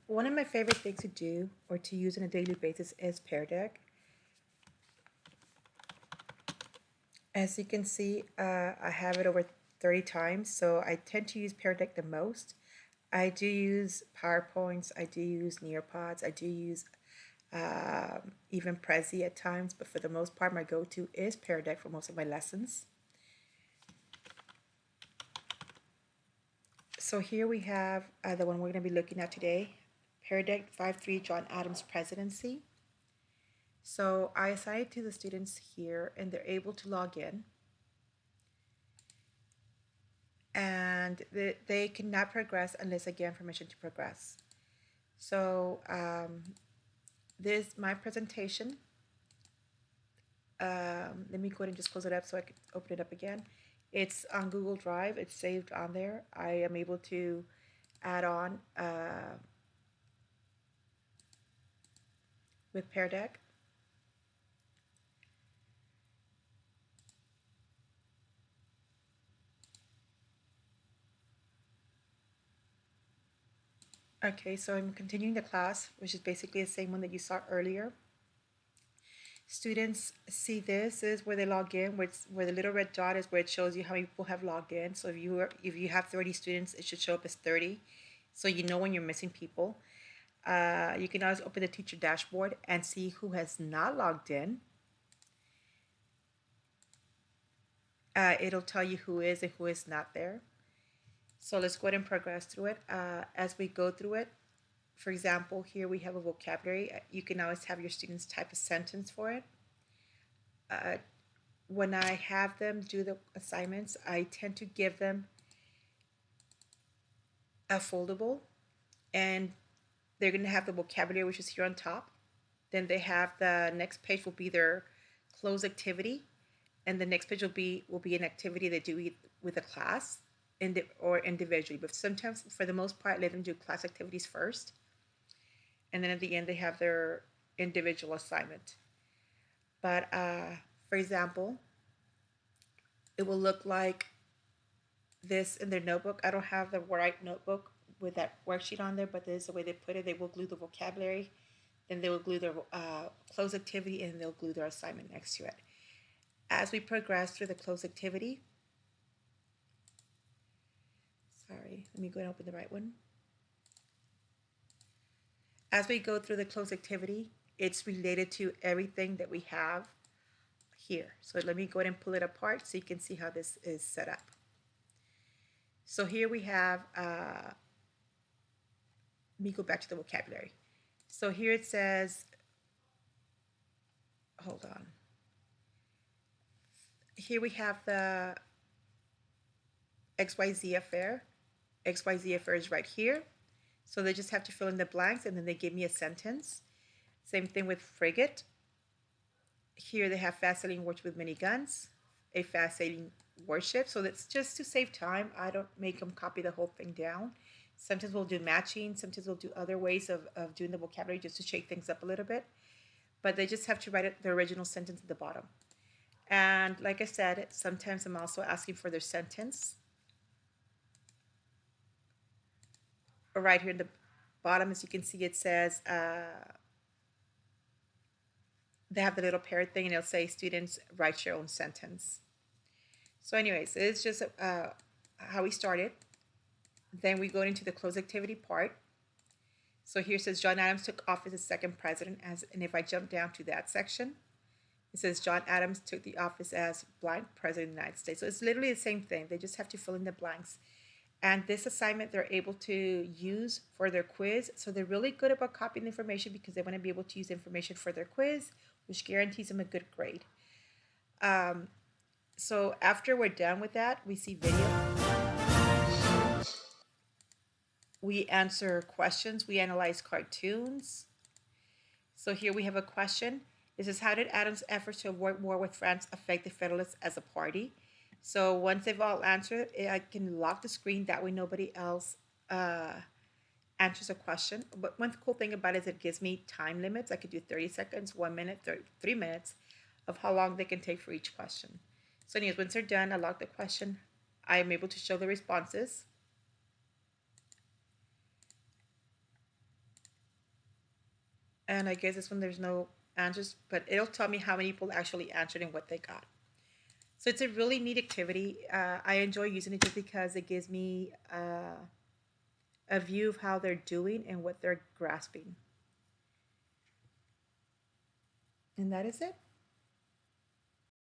One of my favorite things to do or to use on a daily basis is Pear Deck. As you can see, I have it over 30 times, so I tend to use Pear Deck the most. I do use PowerPoints, I do use Nearpods, I do use even Prezi at times, but for the most part, my go-to is Pear Deck for most of my lessons. So here we have the one we're going to be looking at today, Pear Deck 5-3 John Adams Presidency. So I assign it to the students here and they're able to log in. And they cannot progress unless I give permission to progress. So this my presentation. Let me go ahead and just close it up so I can open it up again. It's on Google Drive. It's saved on there. I am able to add on with Pear Deck. Okay, so I'm continuing the class, which is basically the same one that you saw earlier. Students see this is where they log in, where the little red dot is where it shows you how many people have logged in. So if you have 30 students, it should show up as 30. So you know when you're missing people. You can always open the teacher dashboard and see who has not logged in. It'll tell you who is and who is not there. So let's go ahead and progress through it. As we go through it, for example, here we have a vocabulary. You can always have your students type a sentence for it. When I have them do the assignments, I tend to give them a foldable, and they're going to have the vocabulary, which is here on top. Then they have the next page will be their closed activity, and the next page will be an activity they do with a class or individually. But sometimes, for the most part, let them do class activities first, and then at the end they have their individual assignment. But for example, it will look like this in their notebook. I don't have the right notebook with that worksheet on there, but this is the way they put it. They will glue the vocabulary, then they will glue their closed activity, and they'll glue their assignment next to it. As we progress through the closed activity, sorry, let me go and open the right one. As we go through the closed activity, it's related to everything that we have here. So let me go ahead and pull it apart so you can see how this is set up. So here we have, let me go back to the vocabulary. So here it says, hold on. Here we have the XYZ affair. XYZ affair is right here. So they just have to fill in the blanks and then they give me a sentence. Same thing with frigate. Here they have fast sailing warships with many guns, a fast sailing warship. So that's just to save time. I don't make them copy the whole thing down. Sometimes we'll do matching. Sometimes we'll do other ways of doing the vocabulary just to shake things up a little bit. But they just have to write the original sentence at the bottom. And like I said, sometimes I'm also asking for their sentence. Right here in the bottom, as you can see, it says they have the little parrot thing and it'll say students write your own sentence. So anyways, it's just how we started. Then we go into the closed activity part. So here it says John Adams took office as second president, and if I jump down to that section, it says John Adams took the office as blank president of the United States. So it's literally the same thing. They just have to fill in the blanks. And this assignment they're able to use for their quiz. So they're really good about copying the information because they want to be able to use information for their quiz, which guarantees them a good grade. So after we're done with that, we see video. We answer questions. We analyze cartoons. So here we have a question. It says, how did Adams' efforts to avoid war with France affect the Federalists as a party? So once they've all answered, I can lock the screen. That way nobody else answers a question. But one cool thing about it is it gives me time limits. I could do 30 seconds, 1 minute, 3 minutes of how long they can take for each question. So anyways, once they're done, I lock the question. I am able to show the responses. And I guess this one there's no answers, but it'll tell me how many people actually answered and what they got. So it's a really neat activity. I enjoy using it just because it gives me a view of how they're doing and what they're grasping. And that is it.